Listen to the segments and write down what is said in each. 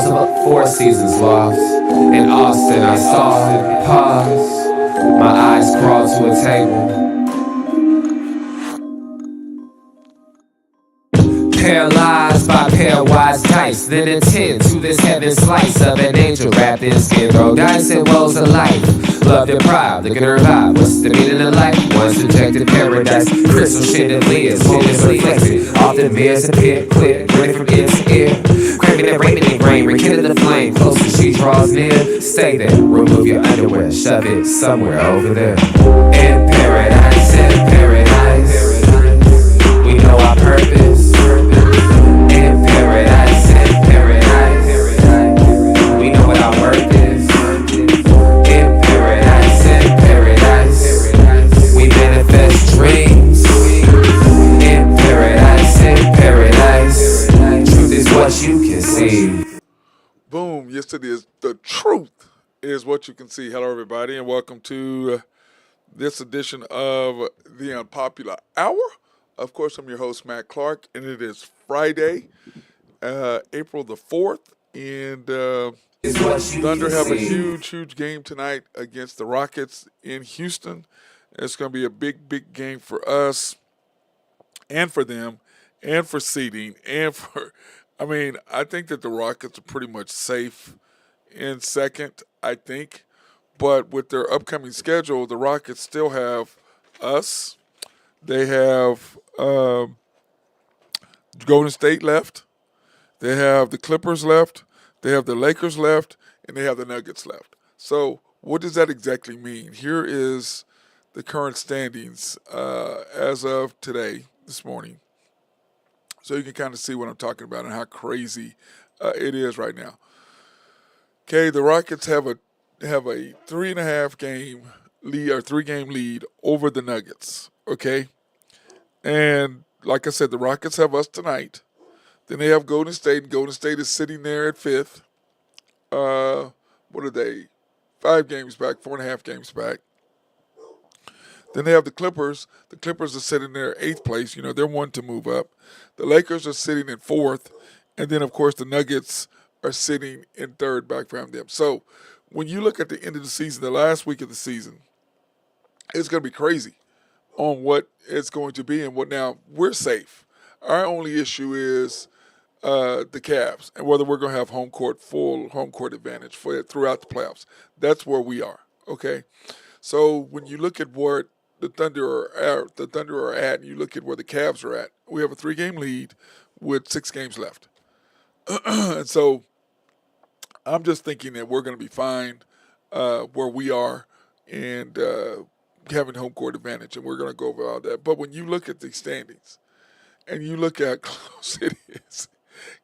four seasons lost. In Austin, I saw pause. My eyes crawled to a table. Paralyzed by pairwise dice, then attend to this heaven slice of an angel wrapped in skin. Roll dice and woes of life. Love deprived, looking to revive. What's the meaning of life? One subjective paradise. Crystal chandeliers, moments reflected. Often mirrors appear clear, ready from ear to ear. Craving that raiment rain, rekindle the flame. Close as she draws near. Stay there, remove your underwear, shove it somewhere over there. In paradise, in paradise, we know our purpose. In paradise, we know what our worth is. In paradise, we manifest dreams. In paradise, truth is what you can see. Boom, yes it is. The truth is what you can see. Hello everybody and welcome to this edition of the Unpopular Hour. Of course, I'm your host, Matt Clark, and it is Friday, April the 4th, and Thunder have a huge game tonight against the Rockets in Houston. It's going to be a big game for us and for them and for seeding and for, I think that the Rockets are pretty much safe in second, I think. But with their upcoming schedule, the Rockets still have us. They have Golden State left. They have the Clippers left. They have the Lakers left. And they have the Nuggets left. So what does that exactly mean? Here is the current standings as of today, this morning. So you can kind of see what I'm talking about and how crazy it is right now. Okay, the Rockets have a 3.5 game lead or 3-game lead over the Nuggets. Okay, and like I said, the Rockets have us tonight. Then they have Golden State, and Golden State is sitting there at 5th. What are they? 5 games back, 4.5 games back. Then they have the Clippers. The Clippers are sitting there 8th place. You know, they're one to move up. The Lakers are sitting in 4th. And then, of course, the Nuggets are sitting in 3rd back from them. So when you look at the end of the season, the last week of the season, it's going to be crazy on what it's going to be and what now we're safe. Our only issue is the Cavs and whether we're going to have full home court advantage throughout the playoffs. That's where we are. Okay, so when you look at what the Thunder are at, and you look at where the Cavs are at, we have a 3-game lead with 6 games left, and so I'm just thinking that we're going to be fine where we are and having home court advantage, and we're going to go over all that. But when you look at the standings and you look at how close it is,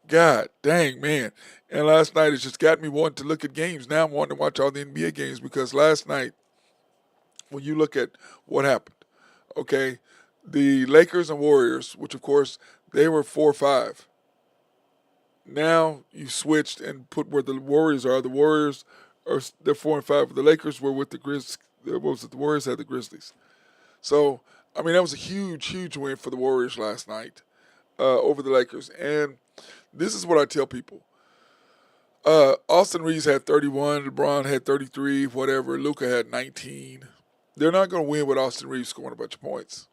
God dang, man. And last night it just got me wanting to look at games. Now I'm wanting to watch all the NBA games because last night, when you look at what happened, okay, the Lakers and Warriors, which of course they were 4-5. Now you switched and put where the Warriors are. The Warriors they're 4-5. The Lakers were with the Grizz. The Warriors had the Grizzlies. So that was a huge win for the Warriors last night over the Lakers. And this is what I tell people. Austin Reeves had 31. LeBron had 33. Whatever. Luka had 19. They're not going to win with Austin Reeves scoring a bunch of points.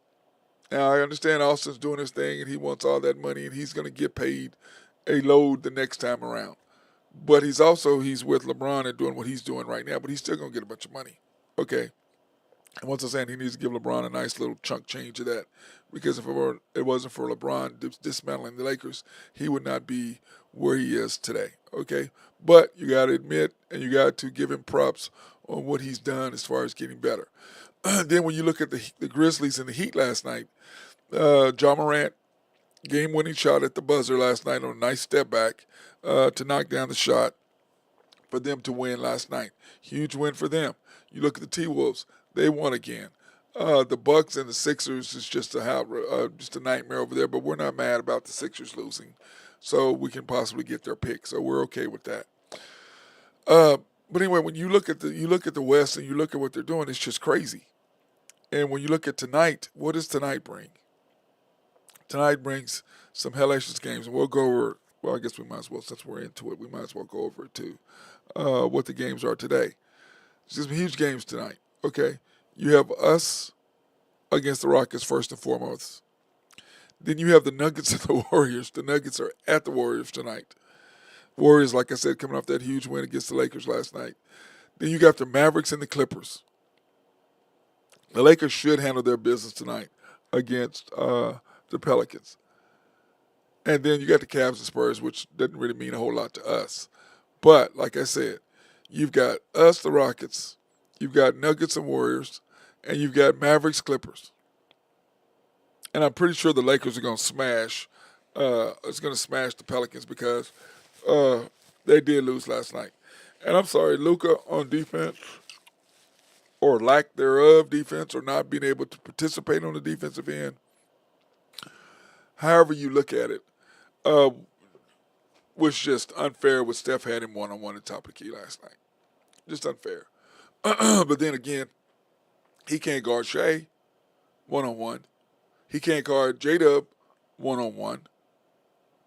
Now I understand Austin's doing his thing and he wants all that money and he's going to get paid a load the next time around. But he's with LeBron and doing what he's doing right now, but he's still going to get a bunch of money. Okay. And once I'm saying he needs to give LeBron a nice little chunk change of that, because if it wasn't for LeBron dismantling the Lakers, he would not be where he is today. Okay. But you got to admit and you got to give him props on what he's done as far as getting better. Then when you look at the Grizzlies and the Heat last night, Ja Morant, game-winning shot at the buzzer last night on a nice step back to knock down the shot for them to win last night. Huge win for them. You look at the T-Wolves, they won again. The Bucks and the Sixers is just a nightmare over there, but we're not mad about the Sixers losing, so we can possibly get their pick. So we're okay with that. But anyway, when you look at the West and you look at what they're doing, it's just crazy. And when you look at tonight, what does tonight bring? Tonight brings some hellacious games, and we'll go over Well, I guess we might as well, since we're into it, we might as well go over it too. What the games are today. There's some huge games tonight. Okay, you have us against the Rockets first and foremost. Then you have the Nuggets and the Warriors. The Nuggets are at the Warriors tonight. Warriors, like I said, coming off that huge win against the Lakers last night. Then you got the Mavericks and the Clippers. The Lakers should handle their business tonight against the Pelicans. And then you got the Cavs and Spurs, which doesn't really mean a whole lot to us. But like I said, you've got us, the Rockets, you've got Nuggets and Warriors, and you've got Mavericks, Clippers. And I'm pretty sure the Lakers are going to smash. It's going to smash the Pelicans because they did lose last night. And I'm sorry, Luka on defense, or lack thereof defense, or not being able to participate on the defensive end. However you look at it, uh, was just unfair with Steph had him one-on-one at the top of the key last night. Just unfair. But then again, he can't guard Shea one-on-one. He can't guard J-Dub one-on-one.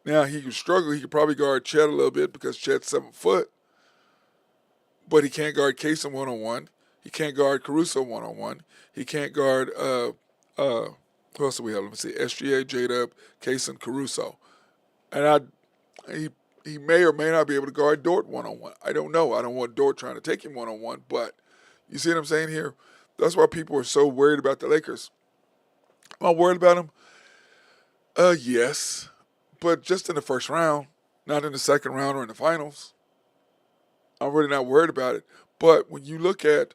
Now, he could struggle. He could probably guard Chet a little bit because Chet's 7 foot. But he can't guard Kaysen one-on-one. He can't guard Caruso one-on-one. He can't guard, who else do we have? Let me see, SGA, J-Dub, Kaysen, Caruso. And he may or may not be able to guard Dort one-on-one. I don't know. I don't want Dort trying to take him one-on-one. But you see what I'm saying here? That's why people are so worried about the Lakers. Am I worried about them? Yes. But just in the first round, not in the second round or in the finals. I'm really not worried about it. But when you look at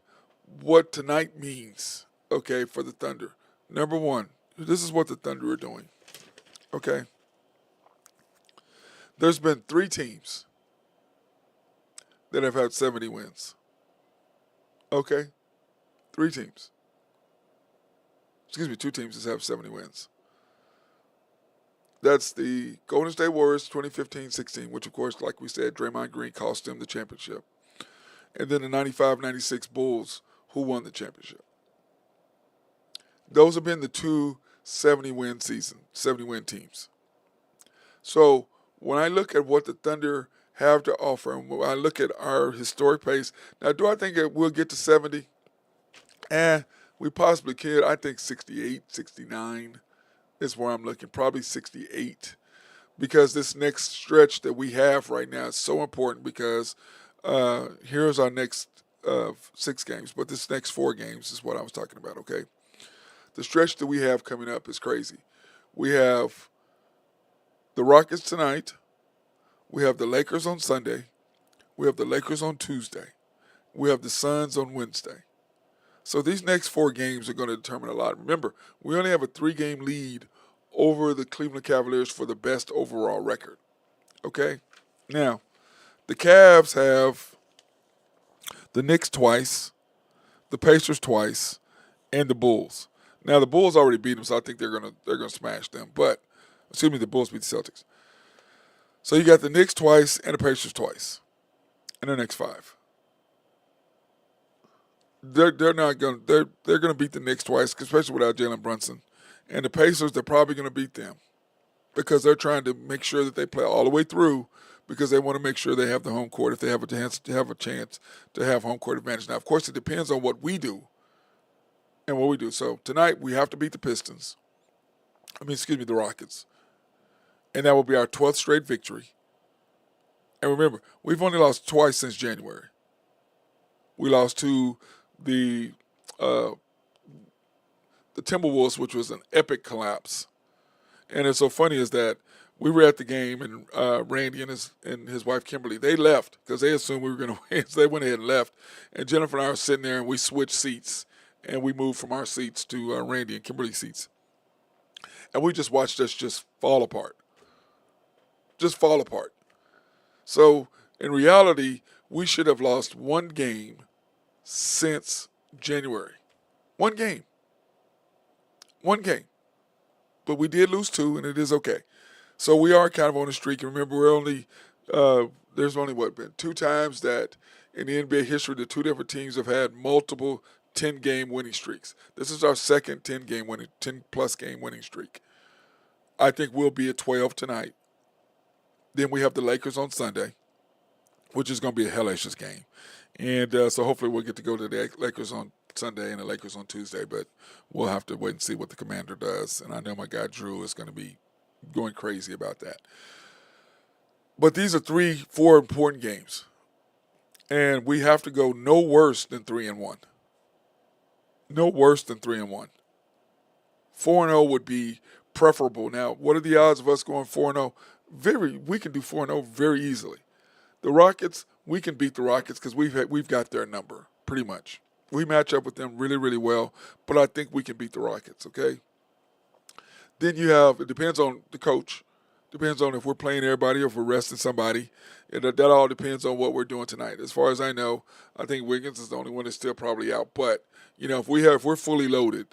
what tonight means, okay, for the Thunder, number one, this is what the Thunder are doing, okay? There's been 3 teams that have had 70 wins, okay? 3 teams. Excuse me, 2 teams that have 70 wins. That's the Golden State Warriors 2015-16, which, of course, like we said, Draymond Green cost them the championship. And then the 95-96 Bulls, who won the championship. Those have been the 2 70-win teams. So when I look at what the Thunder have to offer, and when I look at our historic pace, now do I think that we'll get to 70? We possibly could. I think 68, 69 is where I'm looking, probably 68. Because this next stretch that we have right now is so important because here's our next 6 games, but this next 4 games is what I was talking about, okay? The stretch that we have coming up is crazy. We have the Rockets tonight. We have the Lakers on Sunday. We have the Lakers on Tuesday. We have the Suns on Wednesday. So these next 4 games are going to determine a lot. Remember, we only have a 3-game lead over the Cleveland Cavaliers for the best overall record, okay? Now, the Cavs have the Knicks twice, the Pacers twice, and the Bulls. Now the Bulls already beat them, so I think they're gonna smash them. But the Bulls beat the Celtics. So you got the Knicks twice and the Pacers twice in their next 5. They're gonna beat the Knicks twice, especially without Jalen Brunson, and the Pacers they're probably gonna beat them because they're trying to make sure that they play all the way through because they want to make sure they have the home court if they have a chance to have home court advantage. Now, of course, it depends on what we do and what we do. So tonight we have to beat the the Rockets, and that will be our 12th straight victory. And remember, we've only lost twice since January. We lost to the Timberwolves, which was an epic collapse. And it's so funny is that we were at the game, and Randy and his wife Kimberly, they left because they assumed we were going to win. So they went ahead and left. And Jennifer and I were sitting there, and we switched seats, and we moved from our seats to Randy and Kimberly's seats. And we just watched us just fall apart. Just fall apart. So in reality, we should have lost 1 game since January. 1 game. 1 game. But we did lose 2, and it is okay. So we are kind of on a streak. And remember, there's only been 2 times that in the NBA history the 2 different teams have had multiple 10-game winning streaks. This is our second 10-plus game winning streak. I think we'll be at 12 tonight. Then we have the Lakers on Sunday, which is going to be a hellacious game. And so hopefully we'll get to go to the Lakers on Sunday and the Lakers on Tuesday, but we'll have to wait and see what the commander does. And I know my guy Drew is going to be going crazy about that. But these are 4 important games. And we have to go no worse than 3-1. No worse than 3-1. 4-0 would be preferable. Now, what are the odds of us going 4-0? We can do 4-0 very easily. The Rockets, we can beat the Rockets because we've got their number pretty much. We match up with them really, really well, but I think we can beat the Rockets. Okay. Then it depends on the coach. Depends on if we're playing everybody or if we're resting somebody. And that all depends on what we're doing tonight. As far as I know, I think Wiggins is the only one that's still probably out. But if we're fully loaded,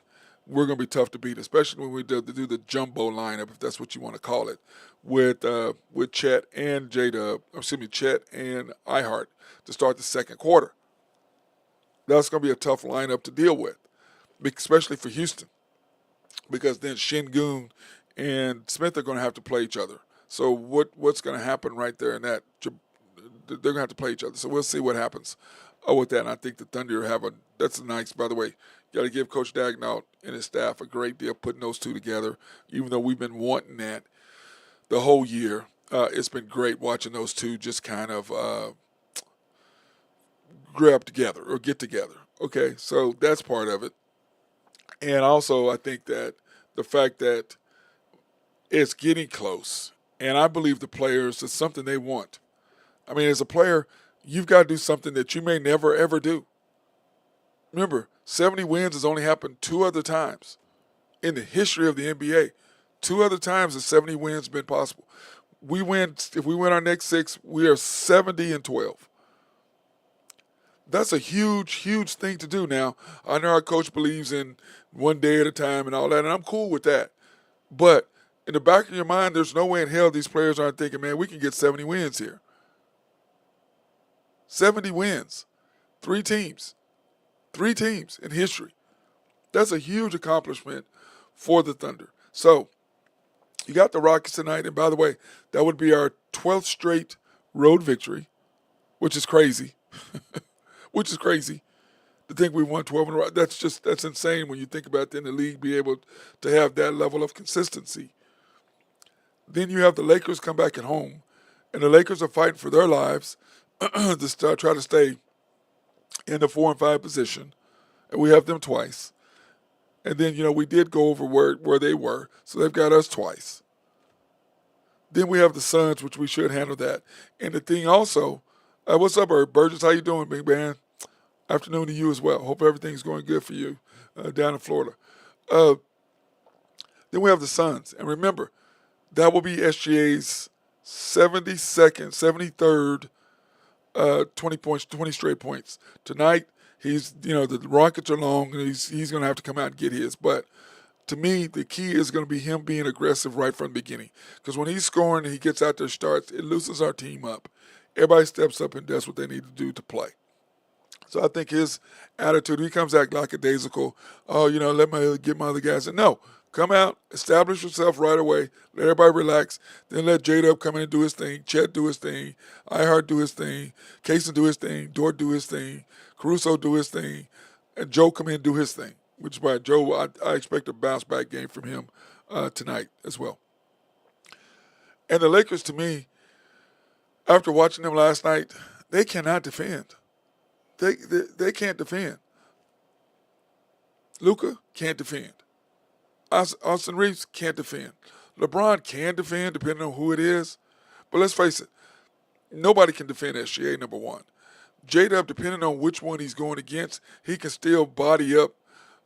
we're going to be tough to beat, especially when we do the jumbo lineup, if that's what you want to call it, with Chet and Chet and Ihart to start the second quarter. That's going to be a tough lineup to deal with, especially for Houston, because then Şengün and Smith are going to have to play each other. So what's going to happen right there in that? They're going to have to play each other. So we'll see what happens with that. And I think the Thunder that's nice, by the way. You got to give Coach Daigneault and his staff a great deal putting those two together, even though we've been wanting that the whole year. It's been great watching those two just kind of grab together or get together. Okay, so that's part of it. And also I think that the fact that it's getting close, and I believe the players, it's something they want. I mean, as a player, you've got to do something that you may never, ever do. Remember, 70 wins has only happened 2 other times in the history of the NBA. 2 other times has 70 wins been possible. If we win our next 6, we are 70-12. That's a huge, huge thing to do. Now, I know our coach believes in one day at a time and all that, and I'm cool with that. But in the back of your mind, there's no way in hell these players aren't thinking, man, we can get 70 wins here. 70 wins. 3 teams. 3 teams in history. That's a huge accomplishment for the Thunder. So, you got the Rockets tonight. And by the way, that would be our 12th straight road victory, which is crazy. Which is crazy to think we won 12 in a row. That's insane when you think about it in the league, be able to have that level of consistency. Then you have the Lakers come back at home, and the Lakers are fighting for their lives to try to stay in the 4 and 5 position, and we have them twice. And then, we did go over where they were, so they've got us twice. Then we have the Suns, which we should handle that. And the thing also, what's up, Burgess? How you doing, big man? Afternoon to you as well. Hope everything's going good for you down in Florida. Then we have the Suns. And remember, that will be SGA's 73rd 20 straight points. Tonight, the Rockets are long, and he's going to have to come out and get his. But to me, the key is going to be him being aggressive right from the beginning. Because when he's scoring and he gets out there, starts, it loosens our team up. Everybody steps up and does what they need to do to play. So I think his attitude, he comes out lackadaisical. Oh, let me get my other guys in. No, come out, establish yourself right away. Let everybody relax. Then let J-Dub come in and do his thing. Chet do his thing. Ihart do his thing. Kaysen do his thing. Dort do his thing. Caruso do his thing. And Joe come in and do his thing. Which is why Joe, I expect a bounce-back game from him tonight as well. And the Lakers, to me, after watching them last night, they cannot defend. They can't defend. Luka can't defend. Austin Reeves can't defend. LeBron can defend depending on who it is. But let's face it, nobody can defend SGA, number one. J-Dub, depending on which one he's going against, he can still body up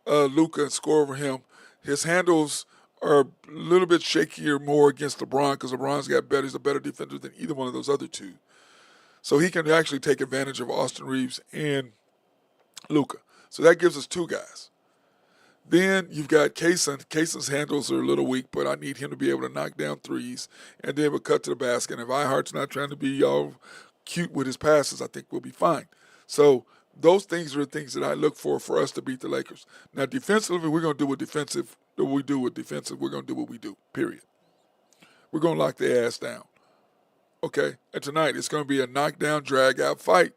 Luka and score over him. His handles are a little bit shakier more against LeBron because LeBron's got better. He's a better defender than either one of those other two. So he can actually take advantage of Austin Reeves and Luka. So that gives us 2 guys. Then you've got Kaysen. Kaysen's handles are a little weak, but I need him to be able to knock down threes and be able to cut to the basket. And if Ihart's not trying to be all cute with his passes, I think we'll be fine. So those things are the things that I look for us to beat the Lakers. Now, defensively, we're going to do what we do with defensive. We're going to do what we do, period. We're going to lock their ass down. Okay, and tonight it's going to be a knockdown, drag out fight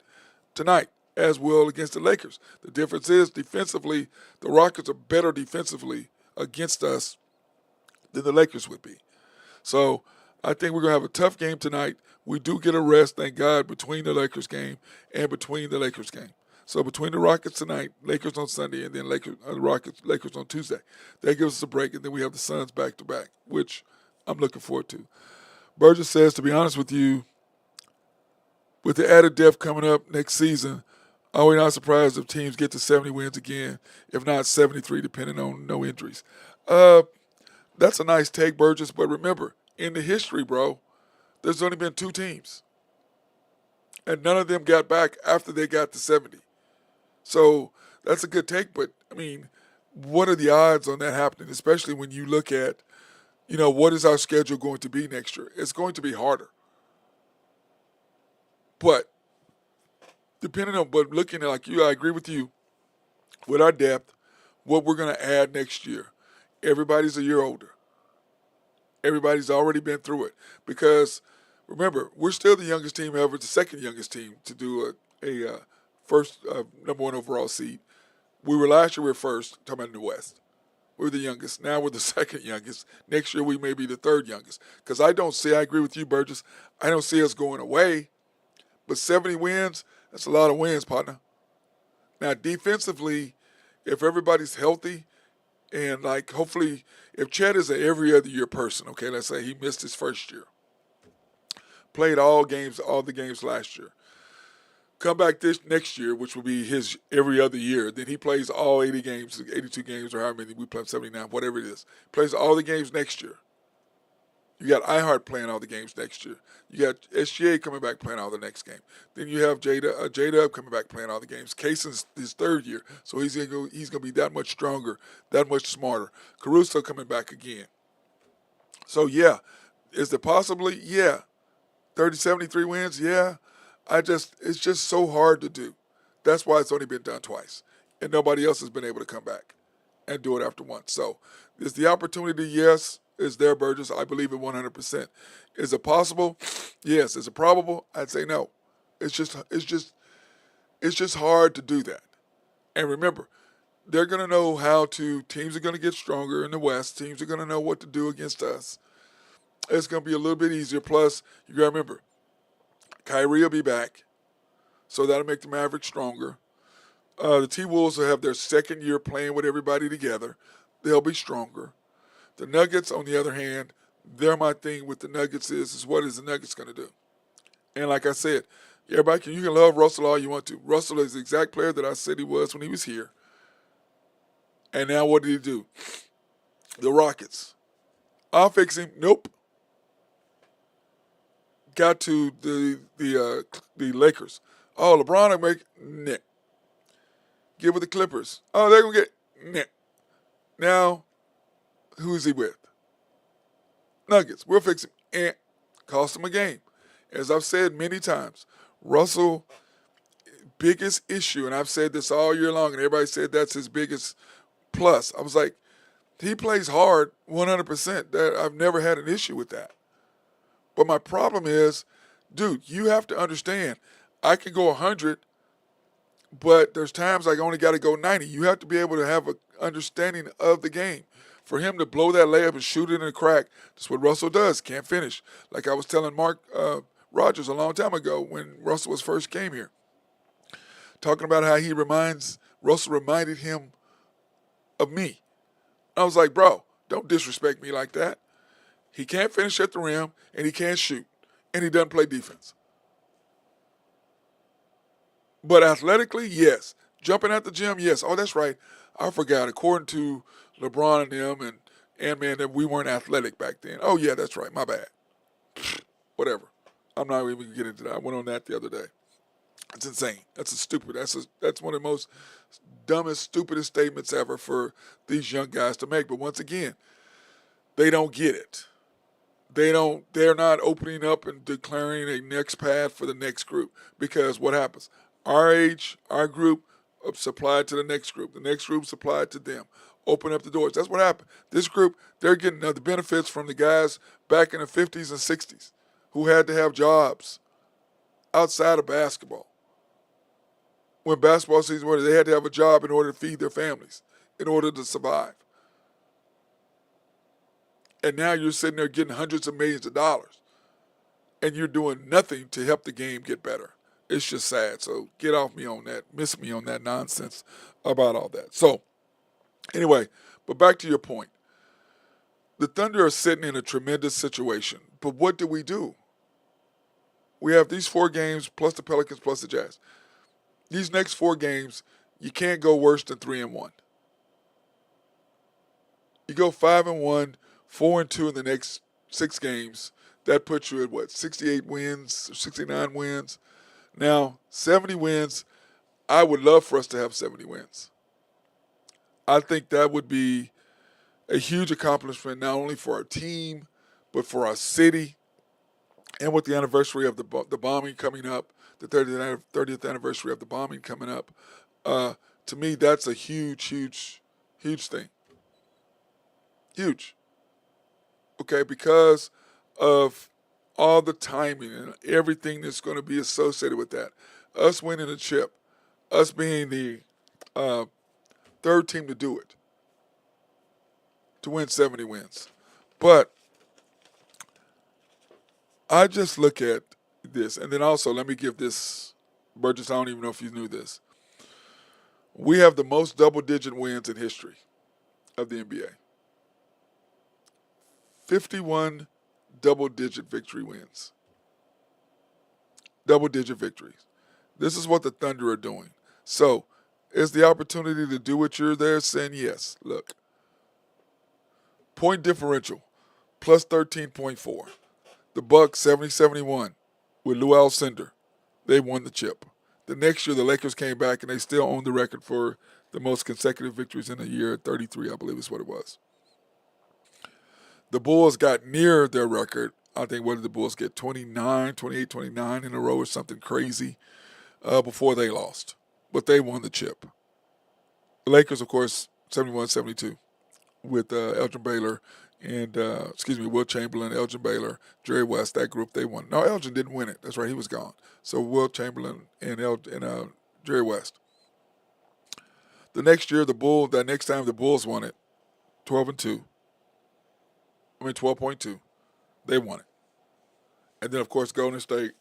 tonight, as well against the Lakers. The difference is defensively, the Rockets are better defensively against us than the Lakers would be. So I think we're going to have a tough game tonight. We do get a rest, thank God, between the Lakers game and between the Lakers game. So between the Rockets tonight, Lakers on Sunday, and then Lakers on Tuesday. That gives us a break, and then we have the Suns back to back, which I'm looking forward to. Burgess says, to be honest with you, with the added depth coming up next season, are we not surprised if teams get to 70 wins again, if not 73, depending on no injuries? That's a nice take, Burgess, but remember, in the history, bro, there's only been 2 teams, and none of them got back after they got to 70. So that's a good take, but, I mean, what are the odds on that happening, especially when you look at, what is our schedule going to be next year? It's going to be harder. But looking at like you, I agree with you. With our depth, what we're going to add next year, everybody's a year older. Everybody's already been through it. Because remember, we're still the youngest team ever, the second youngest team to do a first number 1 overall seed. We were last year, we were first, talking about in the West. We were the youngest. Now we're the second youngest. Next year we may be the third youngest. Because I agree with you, Burgess, I don't see us going away. But 70 wins, that's a lot of wins, partner. Now, defensively, if everybody's healthy and, hopefully, if Chet is an every other year person, okay, let's say he missed his first year, played all the games last year, come back this next year, which will be his every other year, then he plays all 80 games, 82 games, or however many we play, 79, whatever it is, plays all the games next year. You got iHeart playing all the games next year. You got SGA coming back playing all the next game. Then you have J-Dub coming back playing all the games. Cason's his third year, so he's gonna be that much stronger, that much smarter. Caruso coming back again. So yeah, is there possibly? Yeah. 30, 73 wins? Yeah. It's just so hard to do. That's why it's only been done twice. And nobody else has been able to come back and do it after once. So is the opportunity? Yes. Is there, Burgess? I believe it 100%. Is it possible? Yes. Is it probable? I'd say no. It's just hard to do that. And remember, they're going to know teams are going to get stronger in the West. Teams are going to know what to do against us. It's going to be a little bit easier. Plus, you got to remember, Kyrie will be back. So that'll make the Mavericks stronger. The T-Wolves will have their second year playing with everybody together. They'll be stronger. The Nuggets, on the other hand, my thing with the Nuggets is what is the Nuggets going to do? And like I said, you can love Russell all you want to. Russell is the exact player that I said he was when he was here. And now what did he do? The Rockets. I'll fix him. Nope. Got to the Lakers. Oh, LeBron will make net. Get with the Clippers. Oh, they're going to get net. Now, who's he with? Nuggets. We'll fix him. And cost him a game. As I've said many times, Russell, biggest issue, and I've said this all year long, and everybody said that's his biggest plus. I was like, he plays hard 100%. That I've never had an issue with that. But my problem is, dude, you have to understand, I can go 100, but there's times I only got to go 90. You have to be able to have an understanding of the game. For him to blow that layup and shoot it in a crack, that's what Russell does. Can't finish. Like I was telling Mark Rogers a long time ago when Russell first came here, talking about how Russell reminded him of me. I was like, bro, don't disrespect me like that. He can't finish at the rim, and he can't shoot, and he doesn't play defense. But athletically, yes. Jumping at the gym, yes. Oh, that's right. I forgot. According to LeBron and them and Ant-Man, that we weren't athletic back then. Oh, yeah, that's right. My bad. Whatever. I'm not even going to get into that. I went on that the other day. It's insane. That's one of the most dumbest, stupidest statements ever for these young guys to make. But once again, they don't get it. They're not opening up and declaring a next path for the next group. Because what happens? Our age, our group, supplied to the next group. The next group supplied to them. Open up the doors. That's what happened. This group, they're getting the benefits from the guys back in the 50s and 60s who had to have jobs outside of basketball. When basketball season was, they had to have a job in order to feed their families, in order to survive. And now you're sitting there getting hundreds of millions of dollars, and you're doing nothing to help the game get better. It's just sad. So get off me on that, miss me on that nonsense about all that. So anyway, but back to your point. The Thunder are sitting in a tremendous situation. But what do? We have these 4 games plus the Pelicans plus the Jazz. These next 4 games, you can't go worse than 3-1. You go 5-1, 4-2 in the next 6 games. That puts you at what, 68 wins, 69 wins. Now, 70 wins. I would love for us to have 70 wins. I think that would be a huge accomplishment not only for our team, but for our city. And with the anniversary of the bombing coming up, the 30th anniversary of the bombing coming up, to me, that's a huge, huge, huge thing. Huge. Okay, because of all the timing and everything that's going to be associated with that. Us winning the chip, us being the 3rd team to do it, to win 70 wins. But I just look at this, and then also let me give this, Burgess, I don't even know if you knew this. We have the most double-digit wins in history of the NBA. 51 double-digit victory wins. Double-digit victories. This is what the Thunder are doing. So, is the opportunity to do what you're there saying? Yes. Look. Point differential, plus 13.4. The Bucks, 70-71 with Lou Alcindor. They won the chip. The next year, the Lakers came back, and they still own the record for the most consecutive victories in a year, 33, I believe is what it was. The Bulls got near their record. I think, what did the Bulls get, 28, 29 in a row or something crazy before they lost. But they won the chip. The Lakers, of course, 71-72 with Elgin Baylor and, Will Chamberlain, Elgin Baylor, Jerry West, that group, they won. No, Elgin didn't win it. That's right, he was gone. So Will Chamberlain and Jerry West. The next year, that next time the Bulls won it, 12-2. 12.2. They won it. And then, of course, Golden State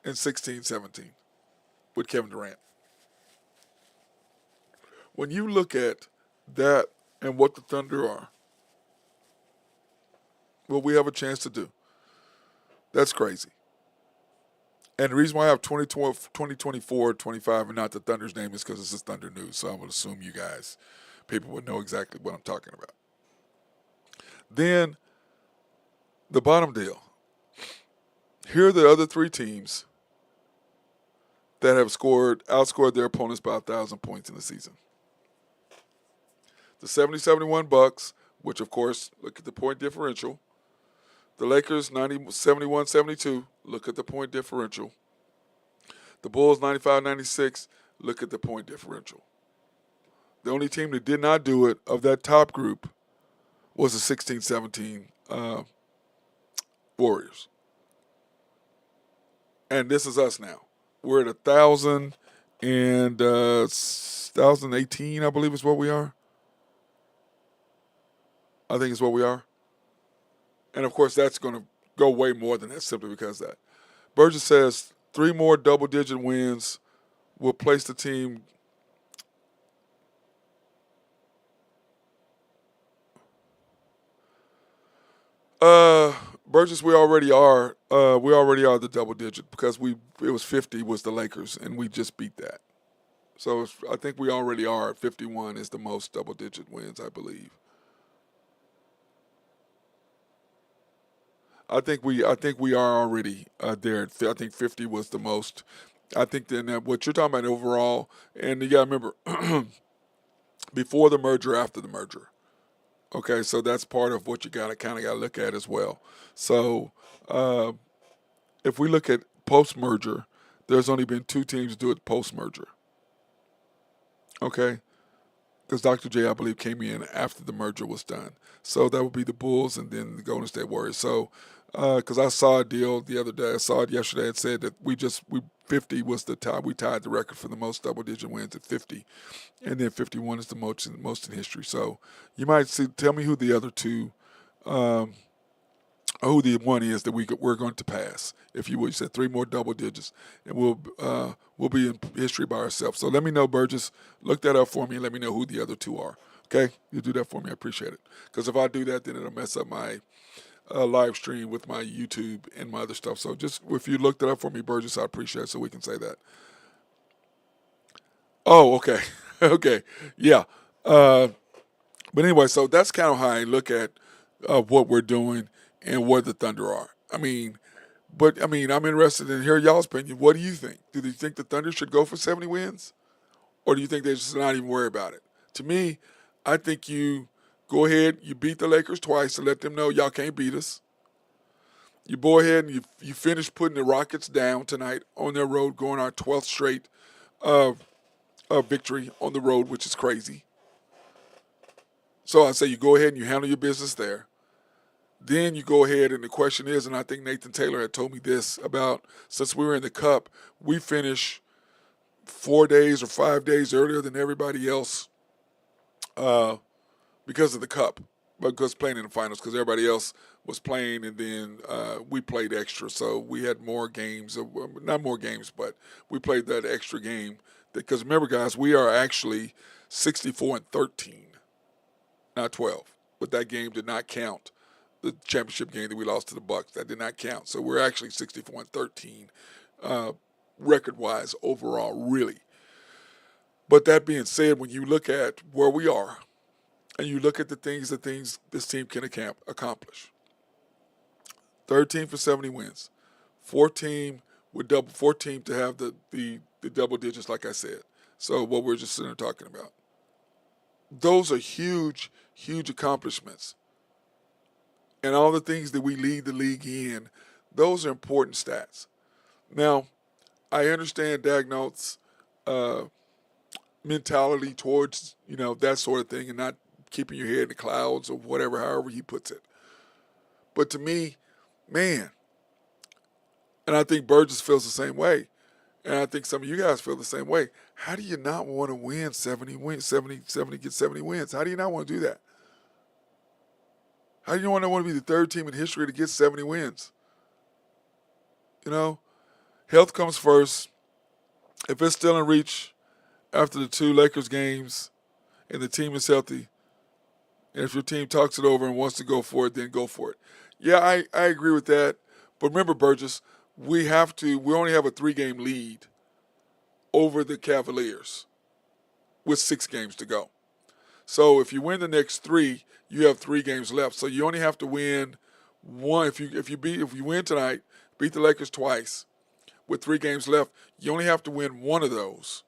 in 16-17 with Kevin Durant. When you look at that and what the Thunder are, what we have a chance to do, that's crazy. And the reason why I have 2024, 25, and not the Thunder's name is because it's just Thunder News. So I would assume you guys, people would know exactly what I'm talking about. Then, the bottom deal. Here are the other 3 teams that have outscored their opponents by 1,000 points in the season. The 70-71 Bucks, which of course, look at the point differential. The Lakers, 71-72, look at the point differential. The Bulls, 95-96, look at the point differential. The only team that did not do it of that top group was the 16-17 Warriors. And this is us now. We're at 1,000 and 1,018, I believe is what we are. I think it's what we are. And, of course, that's going to go way more than that simply because of that. Burgess says 3 more double-digit wins will place the team Burgess, we already are. We already are the double digit because it was 50 was the Lakers and we just beat that. So I think we already are at 51 is the most double digit wins, I believe. I think we are already there. I think 50 was the most. I think then what you're talking about overall, and you got to remember before the merger, after the merger. Okay, so that's part of what you got to look at as well. So if we look at post merger, there's only been 2 teams do it post merger. Okay, because Dr. J, I believe, came in after the merger was done. So that would be the Bulls and then the Golden State Warriors. So because I saw a deal the other day. I saw it yesterday. It said that we 50 was the tie. We tied the record for the most double digit wins at 50, and then 51 is the most in history. So you might see. Tell me who the other two, um, or who the one is that we're going to pass. If you would, you said three more double digits, and we'll be in history by ourselves. So let me know, Burgess. Look that up for me, and let me know who the other two are. Okay, you do that for me. I appreciate it. Because if I do that, then it'll mess up my live stream with my YouTube and my other stuff. So just if you look that up for me, Burgess, I appreciate it. So we can say that. Oh, okay, okay, yeah. Uh, but anyway, so that's kind of how I look at what we're doing and where the Thunder are. But I'm interested in hear y'all's opinion. What do you think? Do you think the Thunder should go for 70 wins, or do you think they just not even worry about it? To me, I think you go ahead, you beat the Lakers twice to let them know y'all can't beat us. You go ahead and you finish putting the Rockets down tonight on their road, going our 12th straight uh, victory on the road, which is crazy. So I say you go ahead and you handle your business there. Then you go ahead, and the question is, and I think Nathan Taylor had told me this about since we were in the Cup, we finish 4 days or 5 days earlier than everybody else uh, because of the Cup, because playing in the finals, because everybody else was playing, and then we played extra, so we had more games, not more games, but we played that extra game. Because remember, guys, we are actually 64-13, not 12, but that game did not count. The championship game that we lost to the Bucks, that did not count. So we're actually 64-13 record-wise overall, really. But that being said, when you look at where we are and you look at the things this team can accomplish, third team for 70 wins, fourth team to have the double digits, like I said. So what we're just sitting there talking about, those are huge, huge accomplishments. And all the things that we lead the league in, those are important stats. Now, I understand Dagnall's uh, mentality towards that sort of thing, and not keeping your head in the clouds or whatever, however he puts it. But to me, man, and I think Burgess feels the same way, and I think some of you guys feel the same way. How do you not want to win 70 wins, 70, get 70 wins? How do you not want to do that? How do you want to be the third team in history to get 70 wins? You know, health comes first. If it's still in reach after the two Lakers games and the team is healthy, and if your team talks it over and wants to go for it, then go for it. Yeah, I agree with that. But remember, Burgess, we only have a 3-game lead over the Cavaliers with 6 games to go. So if you win the next 3, you have 3 games left. So you only have to win one. If you win tonight, beat the Lakers twice with 3 games left, you only have to win one of those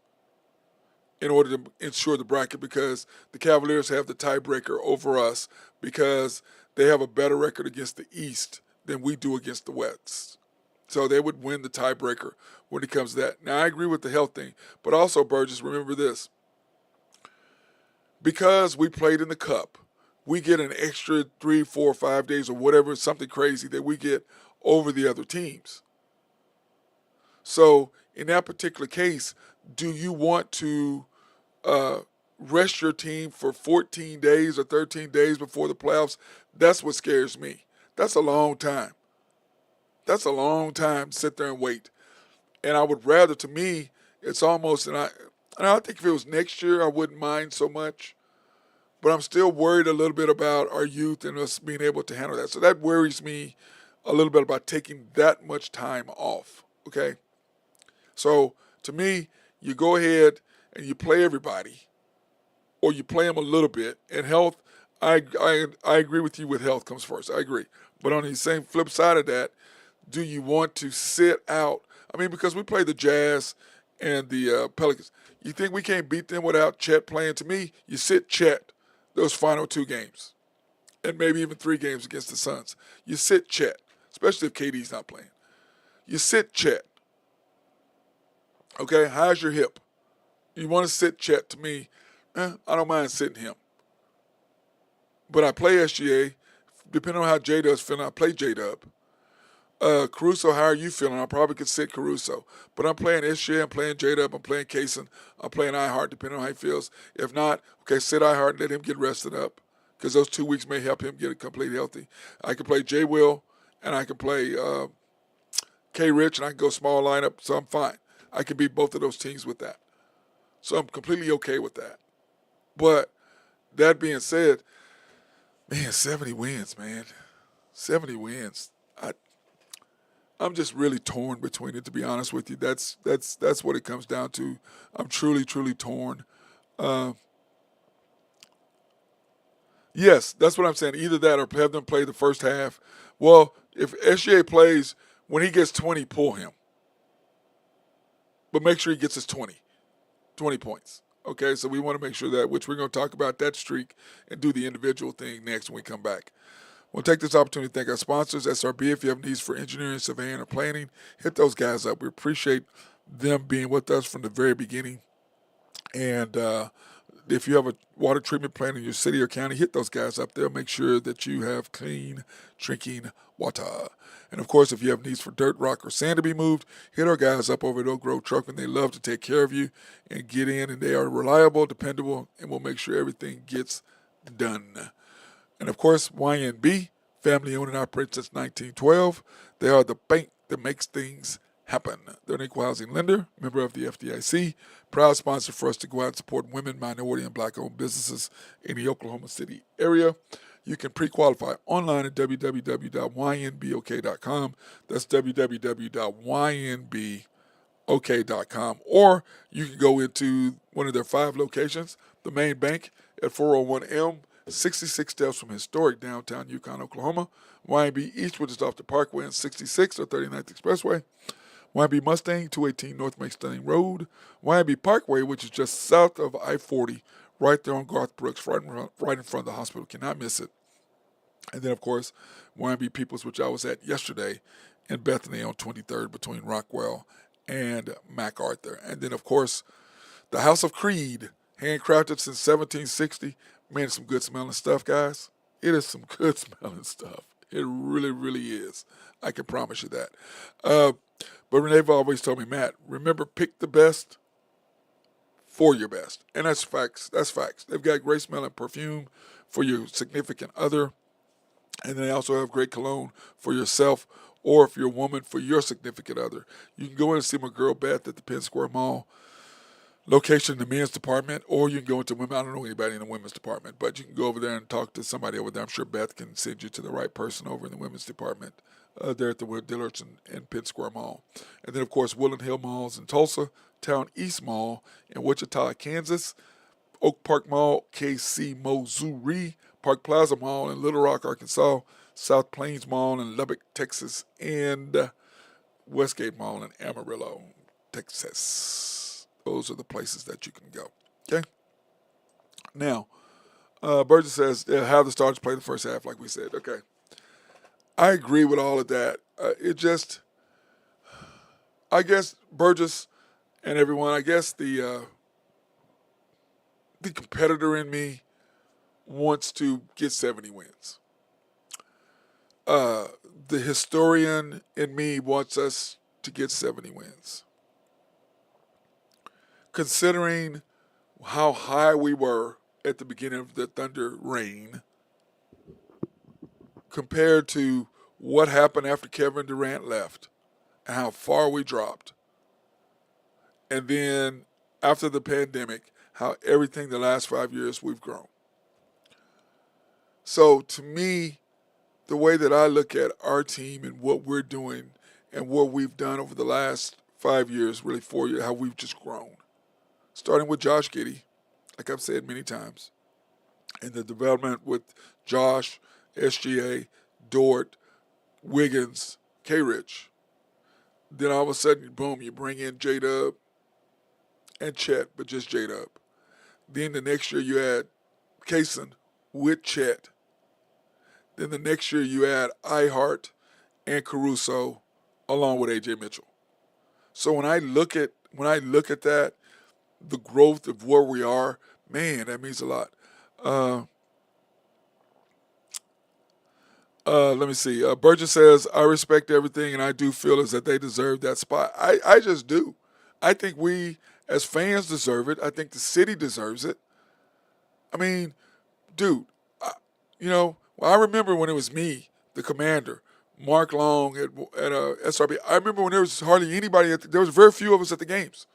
in order to ensure the bracket, because the Cavaliers have the tiebreaker over us because they have a better record against the East than we do against the West. So they would win the tiebreaker when it comes to that. Now, I agree with the health thing, but also, Burgess, remember this. Because we played in the Cup, we get an extra 3, 4, 5 days or whatever, something crazy that we get over the other teams. So in that particular case, do you want to rest your team for 14 days or 13 days before the playoffs? That's what scares me. That's a long time. That's a long time to sit there and wait. And I would rather, to me, it's almost, and I think if it was next year, I wouldn't mind so much. But I'm still worried a little bit about our youth and us being able to handle that. So that worries me a little bit about taking that much time off. Okay? So to me, you go ahead and you play everybody, or you play them a little bit. And health, I agree with you with health comes first. I agree. But on the same flip side of that, do you want to sit out? I mean, because we play the Jazz and the Pelicans. You think we can't beat them without Chet playing? To me, you sit Chet those final 2 games, and maybe even 3 games against the Suns. You sit Chet, especially if KD's not playing. You sit Chet. Okay, how's your hip? You want to sit Chet? To me, I don't mind sitting him. But I play SGA. Depending on how J-Dub's feeling, I play J-Dub. Caruso, how are you feeling? I probably could sit Caruso. But I'm playing SJ, I'm playing J-Dub, I'm playing Kaysen, I'm playing iHeart, depending on how he feels. If not, okay, sit iHeart and let him get rested up. Because those 2 weeks may help him get completely healthy. I can play J Will and I can play K Rich and I can go small lineup, so I'm fine. I can beat both of those teams with that. So I'm completely okay with that. But that being said, man, 70 wins, man. 70 wins. I'm just really torn between it, to be honest with you. That's what it comes down to. I'm truly, truly torn. Uh, yes, that's what I'm saying. Either that or have them play the first half. Well, if SGA plays, when he gets 20, pull him. But make sure he gets his 20 points. Okay, so we want to make sure that, which we're going to talk about that streak and do the individual thing next when we come back. We'll take this opportunity to thank our sponsors, SRB. If you have needs for engineering, surveying, or planning, hit those guys up. We appreciate them being with us from the very beginning. And if you have a water treatment plant in your city or county, hit those guys up there. Make sure that you have clean drinking water. And of course, if you have needs for dirt, rock, or sand to be moved, hit our guys up over at Oak Grove Trucking. They love to take care of you and get in, and they are reliable, dependable, and will make sure everything gets done. And of course, YNB, family owned and operated since 1912. They are the bank that makes things happen. They're an equal housing lender, member of the FDIC, proud sponsor for us to go out and support women, minority, and black-owned businesses in the Oklahoma City area. You can pre-qualify online at www.ynbok.com. That's www.ynbok.com. Or you can go into one of their 5 locations, the main bank at 401 Elm, 66 steps from historic downtown Yukon, Oklahoma. YNB East, which is off the Parkway and 66 or 39th Expressway. YNB Mustang, 218 North Main Stunning Road. YNB Parkway, which is just south of I-40, right there on Garth Brooks, right in front of the hospital. Cannot miss it. And then, of course, YNB Peoples, which I was at yesterday in Bethany on 23rd between Rockwell and MacArthur. And then, of course, the House of Creed, handcrafted since 1760. Man, it's some good smelling stuff, guys. It is some good smelling stuff. It really, really is. I can promise you that. But they've always told me, Matt, remember, pick the best for your best. And that's facts. That's facts. They've got great smelling perfume for your significant other. And they also have great cologne for yourself, or if you're a woman, for your significant other. You can go in and see my girl Beth at the Penn Square Mall location in the men's department, or you can go into women. I don't know anybody in the women's department, but you can go over there and talk to somebody over there. I'm sure Beth can send you to the right person over in the women's department there at the Wood Dillards and Penn Square Mall. And then, of course, Woodland Hill Malls in Tulsa, Town East Mall in Wichita, Kansas, Oak Park Mall, KC, Missouri, Park Plaza Mall in Little Rock, Arkansas, South Plains Mall in Lubbock, Texas, and Westgate Mall in Amarillo, Texas. Those are the places that you can go. Okay? Now, Burgess says they'll have the starters play the first half, like we said. Okay. I agree with all of that. I guess Burgess and everyone, I guess the competitor in me wants to get 70 wins. The historian in me wants us to get 70 wins. Considering how high we were at the beginning of the Thunder reign compared to what happened after Kevin Durant left and how far we dropped. And then after the pandemic, how everything the last 5 years we've grown. So to me, the way that I look at our team and what we're doing and what we've done over the last 5 years, really 4 years, how we've just grown. Starting with Josh Giddey, like I've said many times, and the development with Josh, SGA, Dort, Wiggins, K-Rich. Then all of a sudden, boom, you bring in J-Dub and Chet, but just J-Dub. Then the next year you add Kaysen with Chet. Then the next year you add iHeart and Caruso along with AJ Mitchell. So when I look at that, the growth of where we are, man, that means a lot. Let me see. Burgess says, I respect everything, and I do feel as that they deserve that spot. I just do. I think we, as fans, deserve it. I think the city deserves it. I mean, dude, I, I remember when it was me, the commander, Mark Long at SRB. I remember when there was hardly anybody, there was very few of us at the games.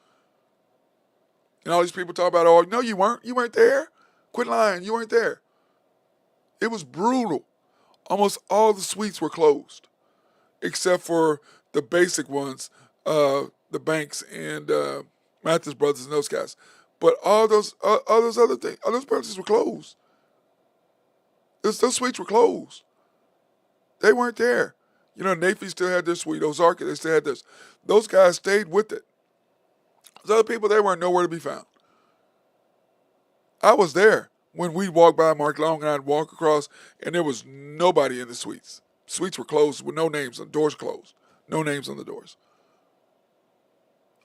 And all these people talk about, oh, no, you weren't. You weren't there. Quit lying. You weren't there. It was brutal. Almost all the suites were closed, except for the basic ones, the Banks and Mathis Brothers and those guys. But all those other things, all those places were closed. Those suites were closed. They weren't there. Navy still had their suite. Ozarka, they still had this. Those guys stayed with it. Those other people, they weren't nowhere to be found. I was there when we walked by Mark Long and I'd walk across, and there was nobody in the suites. Suites were closed with no names, the doors closed. No names on the doors.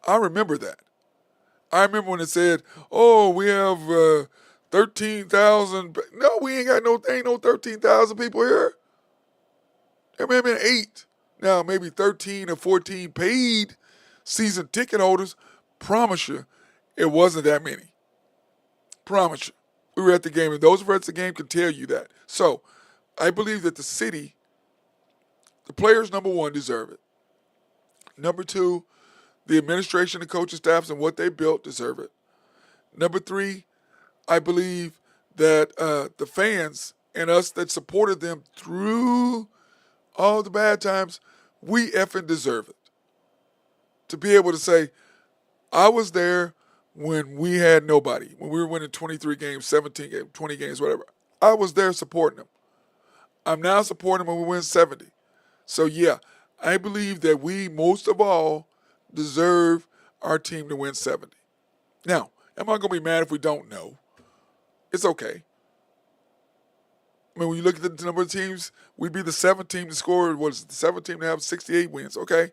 I remember that. I remember when it said, oh, we have 13,000. No, we ain't no 13,000 people here. There may have been 8. Now, maybe 13 or 14 paid season ticket holders. Promise you, it wasn't that many. Promise you. We were at the game, and those who were at the game can tell you that. So, I believe that the city, the players, number one, deserve it. Number two, the administration and coaching staffs and what they built deserve it. Number three, I believe that the fans and us that supported them through all the bad times, we effing deserve it. To be able to say, I was there when we had nobody, when we were winning 23 games, 17 games, 20 games, whatever. I was there supporting them. I'm now supporting them when we win 70. So, yeah, I believe that we, most of all, deserve our team to win 70. Now, am I going to be mad if we don't know? It's okay. I mean, when you look at the number of teams, we'd be the 7th team to score, what is it, the 7th team to have 68 wins. Okay.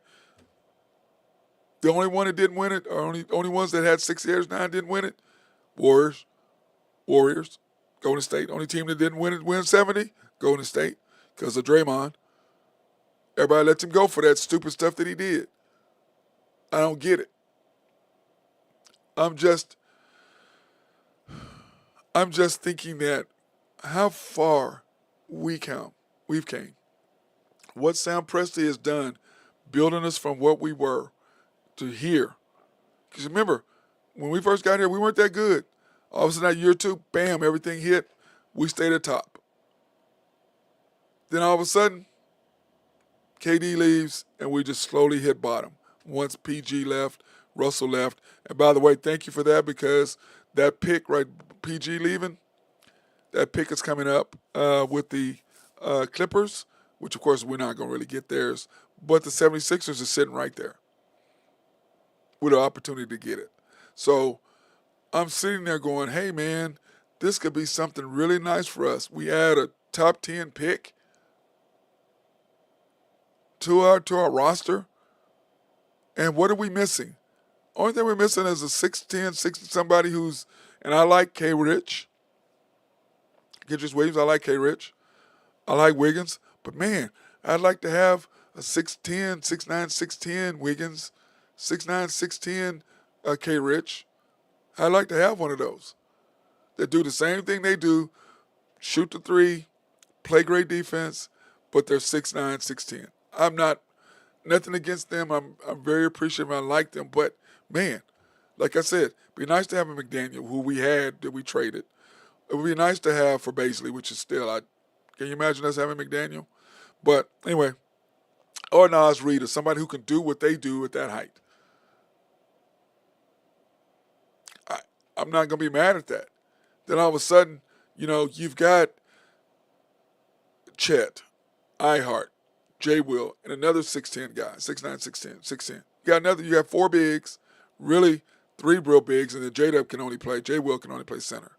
The only one that didn't win it, or only ones that had 68 or 9 didn't win it, Warriors, Golden State. Only team that didn't win 70, Golden State, because of Draymond. Everybody lets him go for that stupid stuff that he did. I don't get it. I'm just thinking that how far we've came. What Sam Presti has done, building us from what we were to here. Because remember, when we first got here, we weren't that good. All of a sudden, that year or two, bam, everything hit. We stayed at top. Then all of a sudden, KD leaves, and we just slowly hit bottom. Once PG left, Russell left. And by the way, thank you for that, because that pick, right, PG leaving, that pick is coming up with the Clippers, which, of course, we're not going to really get theirs. But the 76ers are sitting right there with an opportunity to get it. So I'm sitting there going, hey, man, this could be something really nice for us. We add a top 10 pick to our roster. And what are we missing? Only thing we're missing is a 6'10", 60 somebody who's, and I like K. Rich. Gidris Williams, I like K. Rich. I like Wiggins. But, man, I'd like to have a 6'10", 6'9", 6'10 Wiggins, 6'9", 6'10 K. Rich. I'd like to have one of those that do the same thing they do, shoot the three, play great defense, but they're 6'9", 6'10. I'm not, nothing against them. I'm very appreciative. I like them. But, man, like I said, it'd be nice to have a McDaniel, who we had, that we traded. It would be nice to have for Baisley, which is still, can you imagine us having McDaniel? But anyway, or Nas Reed, or somebody who can do what they do at that height. I'm not going to be mad at that. Then all of a sudden, you've got Chet, Ihart, J. Will, and another 6'10 guy, 6'9", 6'10, 6'10. You got 4 bigs, really 3 real bigs, and then J. Will can only play center.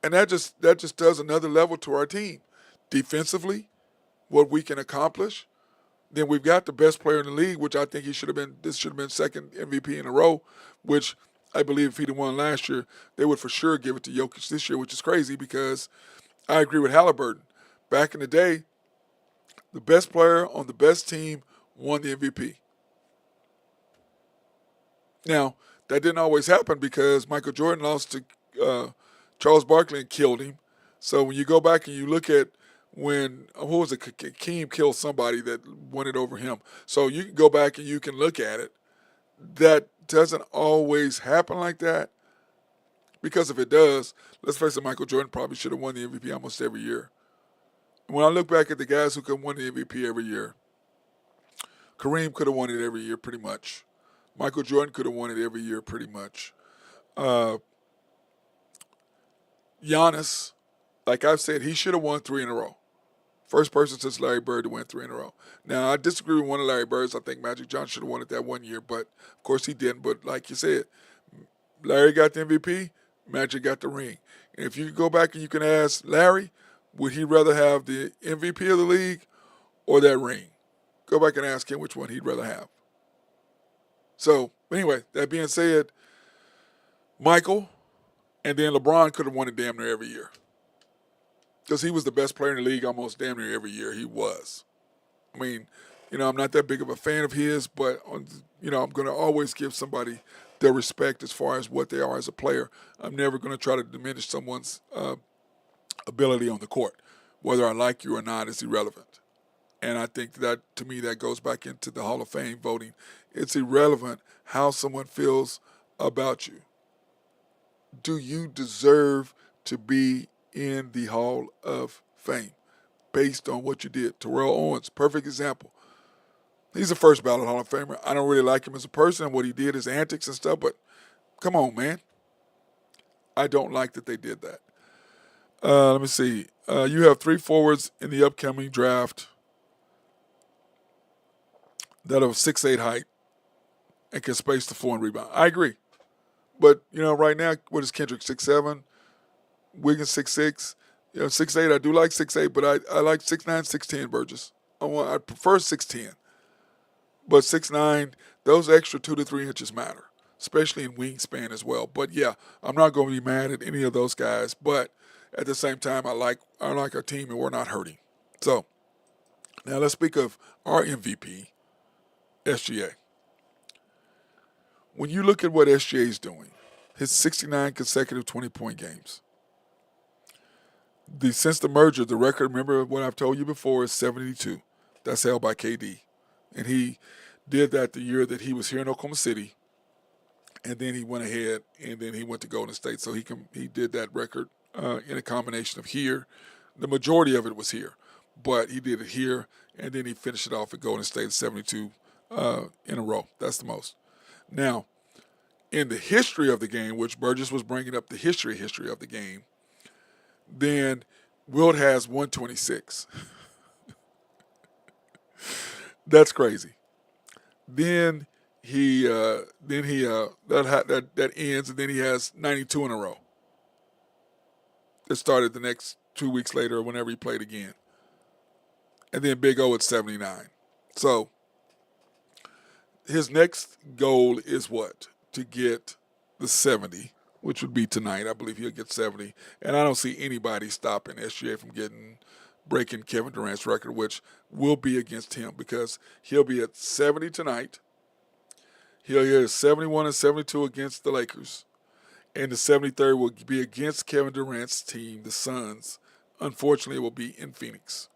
And that just does another level to our team. Defensively, what we can accomplish. Then we've got the best player in the league, which I think this should have been second MVP in a row, which I believe if he'd have won last year, they would for sure give it to Jokic this year, which is crazy because I agree with Halliburton. Back in the day, The best player on the best team won the MVP. Now, that didn't always happen because Michael Jordan lost to Charles Barkley and killed him. So when you go back and you look at when, who was it, Keem killed somebody that won it over him. So you can go back and you can look at it. That doesn't always happen like that because if it does, let's face it, Michael Jordan probably should have won the MVP almost every year. When I look back at the guys who could have won the MVP every year, Kareem could have won it every year pretty much. Michael Jordan could have won it every year pretty much. Uh, Giannis, like I've said, he should have won 3 in a row. First person since Larry Bird to win 3 in a row. Now, I disagree with one of Larry Bird's. I think Magic Johnson should have won it that one year, but of course he didn't. But like you said, Larry got the MVP, Magic got the ring. And if you go back and you can ask Larry, would he rather have the MVP of the league or that ring? Go back and ask him which one he'd rather have. So, anyway, that being said, Michael and then LeBron could have won it damn near every year. Because he was the best player in the league almost damn near every year he was. I mean, I'm not that big of a fan of his, but, I'm going to always give somebody their respect as far as what they are as a player. I'm never going to try to diminish someone's ability on the court. Whether I like you or not is irrelevant. And I think that, to me, that goes back into the Hall of Fame voting. It's irrelevant how someone feels about you. Do you deserve to be in the Hall of Fame based on what you did? Terrell Owens, perfect example. He's a first ballot Hall of Famer. I don't really like him as a person, what he did, his antics and stuff, but come on, man. I don't like that they did that. Let me see. You have 3 forwards in the upcoming draft that are 6'8" height and can space the floor and rebound. I agree. But, right now, what is Kendrick, 6'7"? Wiggins, 6'6". 6'8", I do like 6'8", but I like 6'9", 6'10", Burgess. I prefer 6'10". But 6'9", those extra 2 to 3 inches matter, especially in wingspan as well. But, yeah, I'm not going to be mad at any of those guys. But at the same time, I like our team and we're not hurting. So, now let's speak of our MVP, SGA. When you look at what SGA is doing, his 69 consecutive 20-point games. Since the merger, the record, remember what I've told you before, is 72. That's held by KD. And he did that the year that he was here in Oklahoma City. And then he went ahead and then he went to Golden State. So he did that record in a combination of here. The majority of it was here. But he did it here, and then he finished it off at Golden State 72 in a row. That's the most. Now, in the history of the game, which Burgess was bringing up the history of the game, then Wilt has 126. That's crazy. Then that ends, and then he has 92 in a row. It started the next 2 weeks later or whenever he played again. And then Big O at 79. So his next goal is what? To get the 70, which would be tonight. I believe he'll get 70. And I don't see anybody stopping SGA from breaking Kevin Durant's record, which will be against him because he'll be at 70 tonight. He'll hit 71 and 72 against the Lakers. And the 73rd will be against Kevin Durant's team, the Suns. Unfortunately, it will be in Phoenix.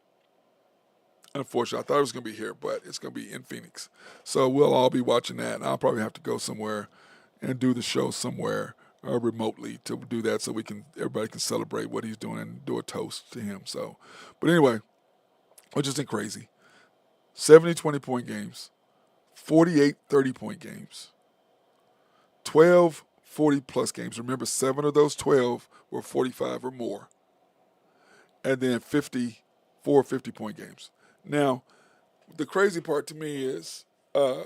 Unfortunately, I thought it was going to be here, but it's going to be in Phoenix. So we'll all be watching that, and I'll probably have to go somewhere and do the show somewhere remotely to do that so everybody can celebrate what he's doing and do a toast to him. So, but anyway, which isn't crazy. 70 20-point games, 48 30-point games, 12 40-plus games. Remember, 7 of those 12 were 45 or more, and then 4 50-point games. Now, the crazy part to me is they're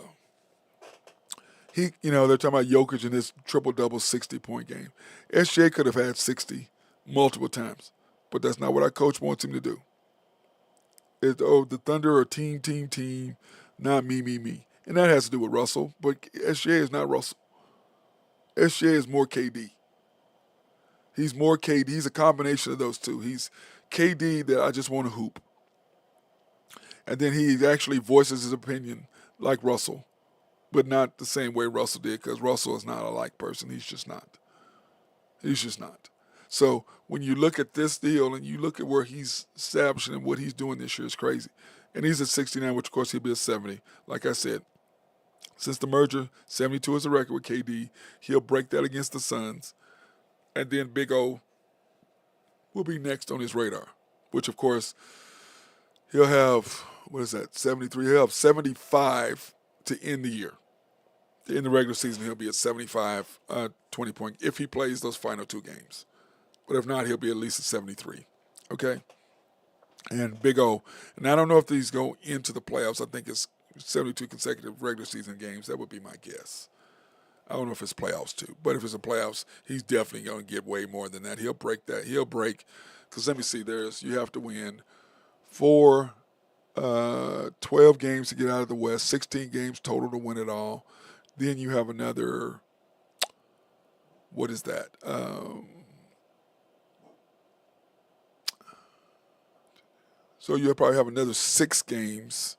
talking about Jokic in this triple-double 60-point game. SGA could have had 60 multiple times, but that's not what our coach wants him to do. The Thunder are team, not me. And that has to do with Russell, but SGA is not Russell. SGA is more KD. He's more KD. He's a combination of those two. He's KD that I just want to hoop. And then he actually voices his opinion like Russell, but not the same way Russell did, because Russell is not a like person. He's just not. He's just not. So when you look at this deal and you look at where he's establishing and what he's doing this year is crazy. And he's at 69, which of course he'll be at 70. Like I said, since the merger, 72 is a record with KD. He'll break that against the Suns. And then Big O will be next on his radar, which of course he'll have, what is that, 73? He'll have 75 to end the year. In the regular season, he'll be at 75, 20 point, if he plays those final two games. But if not, he'll be at least at 73. Okay? And Big O, and I don't know if these go into the playoffs. I think it's 72 consecutive regular season games. That would be my guess. I don't know if it's playoffs too. But if it's in playoffs, he's definitely going to get way more than that. He'll break that. He'll break, because let me see, you have to win 12 games to get out of the West, 16 games total to win it all. Then you have another, what is that? So you'll probably have another 6 games,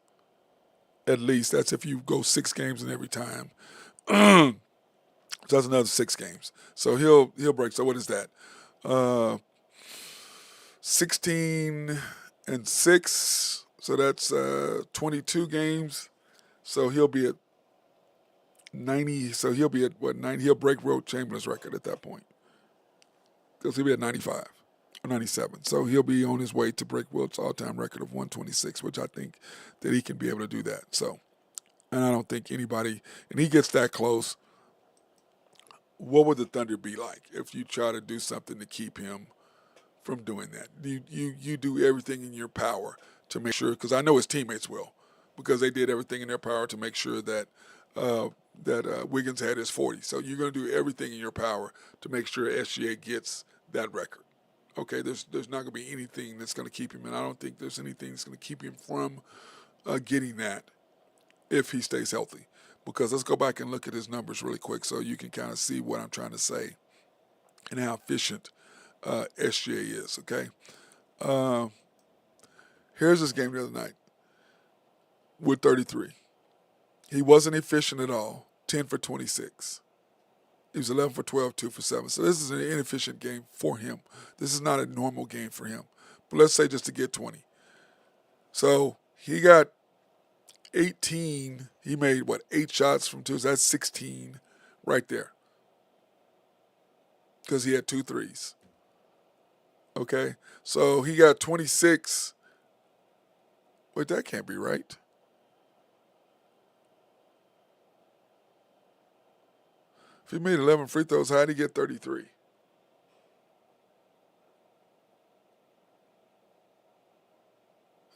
at least. That's if you go 6 games in every time. So that's another 6 games. So he'll break. So what is that? 16 and 6. So that's 22 games. So he'll be at 90. So he'll be at what, 90? He'll break Wilt Chamberlain's record at that point, because he'll be at 95 or 97. So he'll be on his way to break Wilt's all-time record of 126, which I think that he can be able to do that. So, and I don't think anybody, and he gets that close. What would the Thunder be like if you try to do something to keep him from doing that? You do everything in your power to make sure, because I know his teammates will, because they did everything in their power to make sure that Wiggins had his 40. So you're going to do everything in your power to make sure SGA gets that record. Okay, there's not going to be anything that's going to keep him, and I don't think there's anything that's going to keep him from getting that if he stays healthy. Because let's go back and look at his numbers really quick so you can kind of see what I'm trying to say and how efficient SGA is, okay? Here's his game the other night with 33. He wasn't efficient at all, 10 for 26. He was 11 for 12, 2 for 7. So this is an inefficient game for him. This is not a normal game for him. But let's say just to get 20. So he got 18. He made, 8 shots from 2. So that's 16 right there, because he had 2 threes. Okay? So he got 26. Wait, that can't be right. If he made 11 free throws, how did he get 33? Does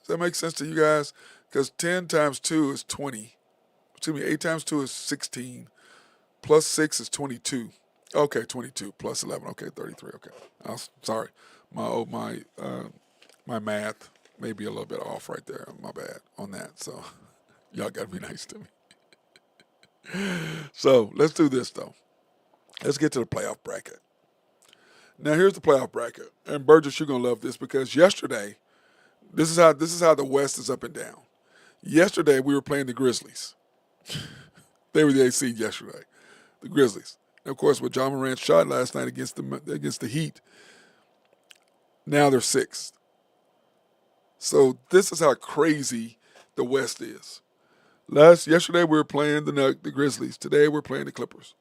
that make sense to you guys? Because 10 times 2 is 20. Excuse me, 8 times 2 is 16. Plus 6 is 22. Okay, 22 plus 11. Okay, 33. Okay, sorry, my math may be a little bit off right there. My bad on that. So y'all gotta be nice to me. So let's do this though. Let's get to the playoff bracket. Now here's the playoff bracket, and Burgess, you're gonna love this, because yesterday, this is how the West is up and down. Yesterday we were playing the Grizzlies. They were the 8th seed yesterday, the Grizzlies. And of course, with John Morant's shot last night against the Heat, now they're 6th. So this is how crazy the West is. Yesterday we were playing the Grizzlies. Today we're playing the Clippers,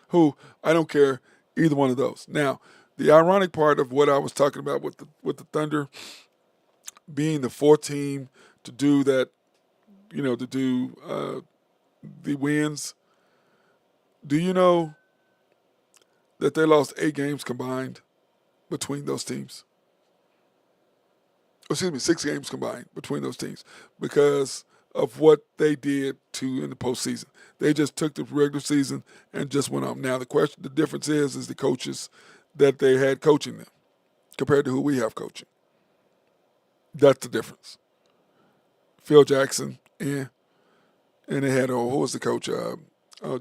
who I don't care either one of those. Now, the ironic part of what I was talking about with the Thunder being the 4th team to do that, to do the wins. Do you know that they lost 8 games combined between those teams? Excuse me, 6 games combined between those teams because of what they did in the postseason. They just took the regular season and just went on. Now the difference is the coaches that they had coaching them compared to who we have coaching. That's the difference. Phil Jackson, and they had who was the coach?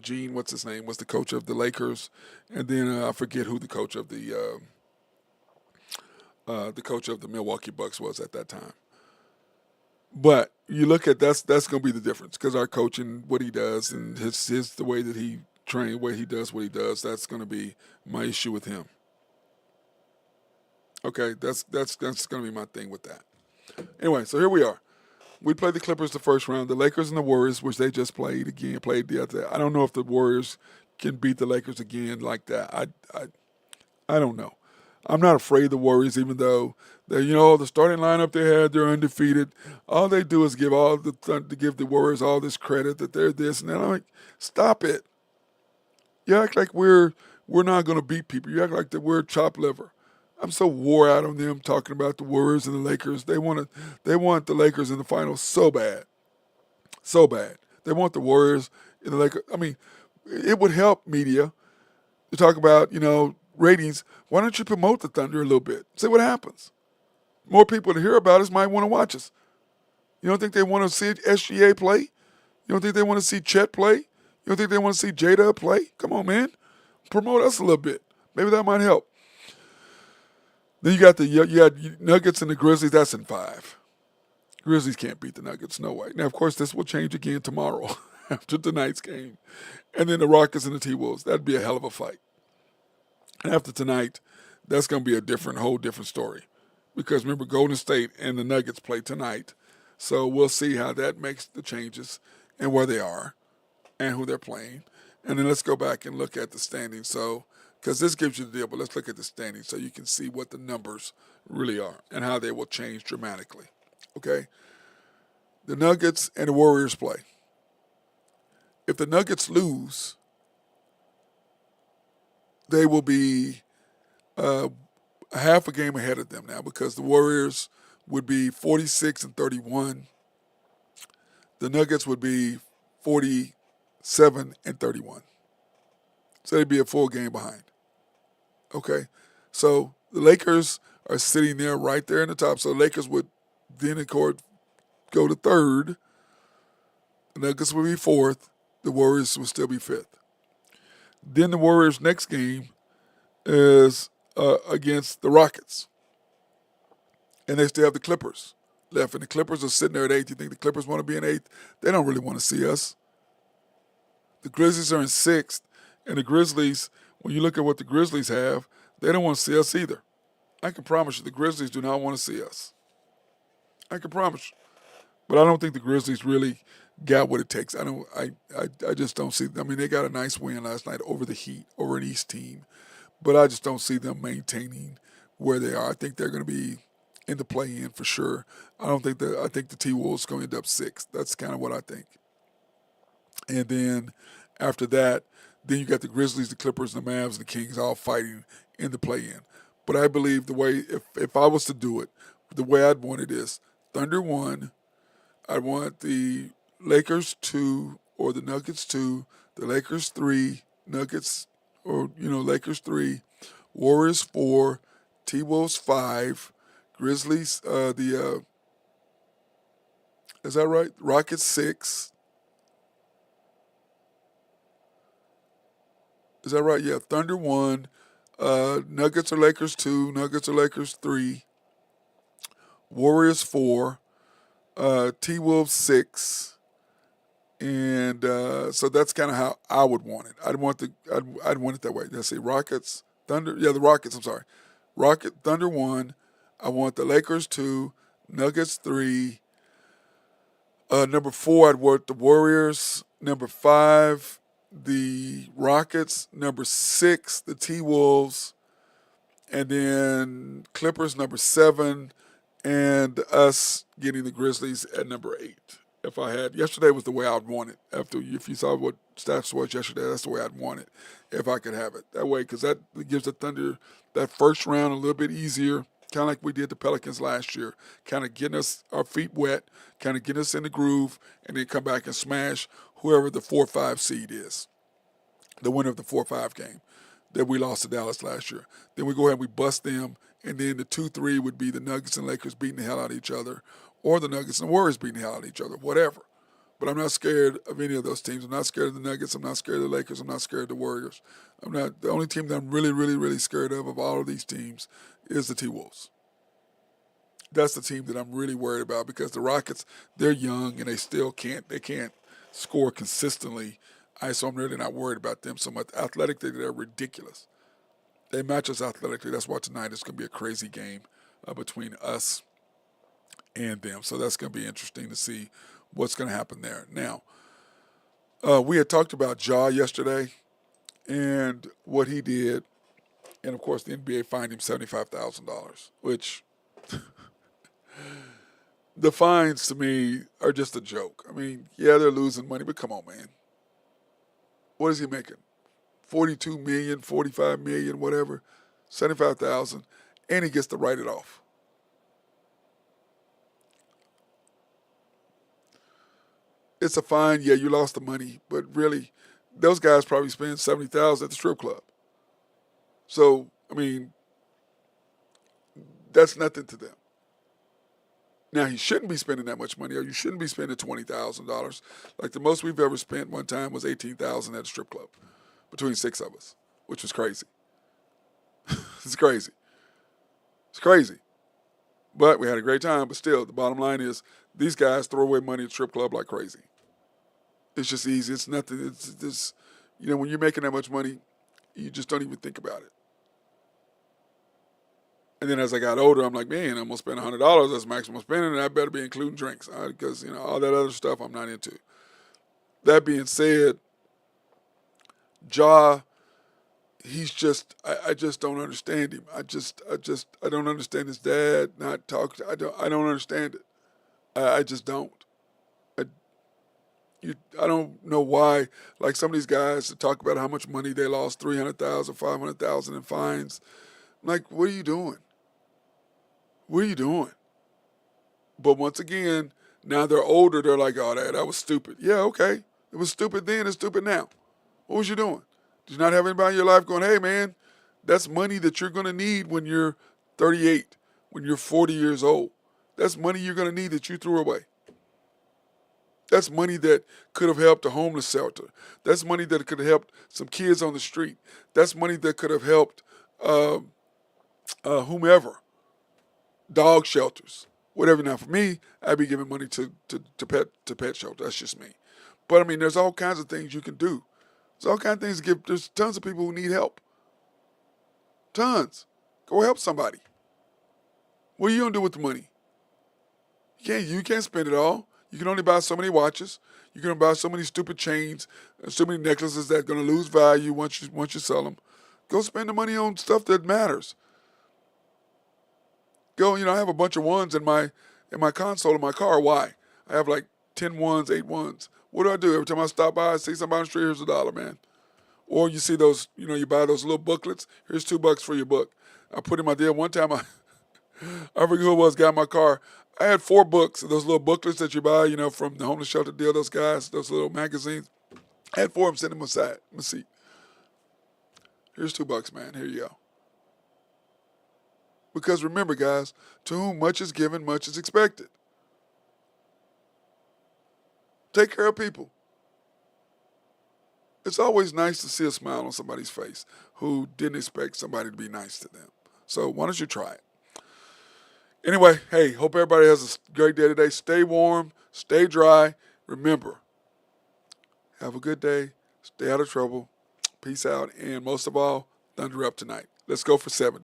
Gene, what's his name? Was the coach of the Lakers, and then I forget who the coach of the Milwaukee Bucks was at that time. But you look at that's going to be the difference because our coaching, what he does, and his the way that he trains, the way he does what he does. That's going to be my issue with him. Okay, that's going to be my thing with that. Anyway, so here we are. We played the Clippers the first round. The Lakers and the Warriors, which they just played the other day. I don't know if the Warriors can beat the Lakers again like that. I don't know. I'm not afraid of the Warriors, even though they, the starting lineup they had, they're undefeated. All they do is give the Warriors all this credit that they're this and that. I'm like, stop it. You act like we're not going to beat people. You act like that we're chopped liver. I'm so wore out on them talking about the Warriors and the Lakers. They want the Lakers in the finals so bad, so bad. They want the Warriors in the Lakers. I mean, it would help media to talk about ratings. Why don't you promote the Thunder a little bit? See what happens. More people to hear about us might want to watch us. You don't think they want to see SGA play? You don't think they want to see Chet play? You don't think they want to see Jada play? Come on, man. Promote us a little bit. Maybe that might help. Then you got Nuggets and the Grizzlies. That's in 5. Grizzlies can't beat the Nuggets. No way. Now, of course, this will change again tomorrow after tonight's game. And then the Rockets and the T-Wolves. That'd be a hell of a fight. And after tonight, that's going to be whole different story. Because remember, Golden State and the Nuggets play tonight. So we'll see how that makes the changes and where they are and who they're playing. And then let's go back and look at the standings. So, because this gives you the deal, but let's look at the standings so you can see what the numbers really are and how they will change dramatically. Okay? The Nuggets and the Warriors play. If the Nuggets lose, they will be a half a game ahead of them now because the Warriors would be 46-31. The Nuggets would be 47-31. So they'd be a full game behind. Okay. So the Lakers are sitting there right there in the top. So the Lakers would then, of course, go to third. The Nuggets would be fourth. The Warriors would still be fifth. Then the Warriors' next game is against the Rockets. And they still have the Clippers left. And the Clippers are sitting there at eighth. You think the Clippers want to be in eighth? They don't really want to see us. The Grizzlies are in sixth. And the Grizzlies, when you look at what the Grizzlies have, they don't want to see us either. I can promise you the Grizzlies do not want to see us. I can promise you. But I don't think the Grizzlies really got what it takes. I just don't see them. I mean, they got a nice win last night over the Heat, over an East team. But I just don't see them maintaining where they are. I think they're going to be in the play-in for sure. I think the T-Wolves going to end up sixth. That's kind of what I think. And then after that, then you got the Grizzlies, the Clippers, the Mavs, and the Kings all fighting in the play-in. But I believe the way, if I was to do it, the way I'd want it is Thunder 1, I'd want the Lakers 2 or the Nuggets 2, the Lakers 3, Nuggets or, Lakers 3, Warriors 4, T-Wolves 5, Grizzlies, is that right? Rockets 6. Is that right? Yeah, Thunder 1, Nuggets or Lakers 2, Nuggets or Lakers 3, Warriors 4, T-Wolves 6, and so that's kind of how I would want it. I'd want it that way. Let's see, Rockets, Thunder. Yeah, the Rockets. I'm sorry, Thunder 1. I want the Lakers 2, Nuggets 3. Number 4, I'd want the Warriors. Number 5, the Rockets. Number 6, the T-Wolves. And then Clippers number 7, and us getting the Grizzlies at number 8. If I had, yesterday was the way I'd want it. If you saw what stats was yesterday, that's the way I'd want it. If I could have it that way, because that gives the Thunder that first round a little bit easier, kind of like we did the Pelicans last year, kind of getting us our feet wet, kind of getting us in the groove, and then come back and smash whoever the 4-5 seed is, the winner of the 4-5 game that we lost to Dallas last year. Then we go ahead and we bust them, and then the 2-3 would be the Nuggets and Lakers beating the hell out of each other, or the Nuggets and Warriors beating the hell out of each other, whatever. But I'm not scared of any of those teams. I'm not scared of the Nuggets. I'm not scared of the Lakers. I'm not scared of the Warriors. I'm not. The only team that I'm really, really, really scared of all of these teams is the T-Wolves. That's the team that I'm really worried about because the Rockets, they're young and they can't score consistently. So I'm really not worried about them so much. Athletically, they're ridiculous. They match us athletically. That's why tonight is going to be a crazy game between us and them. So that's going to be interesting to see what's going to happen there. Now, we had talked about Ja yesterday and what he did. And of course, the NBA fined him $75,000, which the fines to me are just a joke. I mean, yeah, they're losing money, but come on, man. What is he making? 42 million, 45 million, whatever, 75,000, and he gets to write it off. It's a fine, yeah, you lost the money, but really, those guys probably spend 70,000 at the strip club. So, I mean, that's nothing to them. Now he shouldn't be spending that much money, or you shouldn't be spending $20,000. Like the most we've ever spent one time was 18,000 at a strip club between six of us, which was crazy. It's crazy. It's crazy. But we had a great time. But still, the bottom line is these guys throw away money at strip club like crazy. It's just easy. It's nothing. It's this. When you're making that much money, you just don't even think about it. And then as I got older, I'm like, man, I'm gonna spend $100. That's maximum spending, and I better be including drinks because all that other stuff I'm not into. That being said, Ja, he's just I just don't understand him. I don't understand his dad not talking. I don't understand it. I just don't. I I don't know why. Like some of these guys that talk about how much money they lost, 300,000, 500,000 in fines. I'm like, what are you doing? What are you doing? But once again, now they're older. They're like, oh, that was stupid. Yeah, okay. It was stupid then. It's stupid now. What was you doing? Did you not have anybody in your life going, hey, man, that's money that you're going to need when you're 38, when you're 40 years old. That's money you're going to need that you threw away. That's money that could have helped a homeless shelter. That's money that could have helped some kids on the street. That's money that could have helped whomever, dog shelters, whatever. Now, for me, I'd be giving money to pet shelter. That's just me. But I mean, there's all kinds of things you can do. There's all kinds of things to give. There's tons of people who need help. Tons. Go help somebody. What are you gonna do with the money? You can't spend it all. You can only buy so many watches. You can only buy so many stupid chains, and so many necklaces that are gonna lose value once you sell them. Go spend the money on stuff that matters. Go, I have a bunch of ones in my console in my car. Why? I have like 10 ones, 8 ones. What do I do? Every time I stop by, I see somebody on the street, here's $1, man. Or you see those, you buy those little booklets. Here's $2 for your book. I put in my deal one time. I forget who it was, got in my car. I had 4 books, those little booklets that you buy, from the homeless shelter deal, those guys, those little magazines. I had 4 of them sitting in my seat. Here's $2, man. Here you go. Because remember, guys, to whom much is given, much is expected. Take care of people. It's always nice to see a smile on somebody's face who didn't expect somebody to be nice to them. So why don't you try it? Anyway, hey, hope everybody has a great day today. Stay warm, stay dry. Remember, have a good day. Stay out of trouble. Peace out. And most of all, thunder up tonight. Let's go for 7.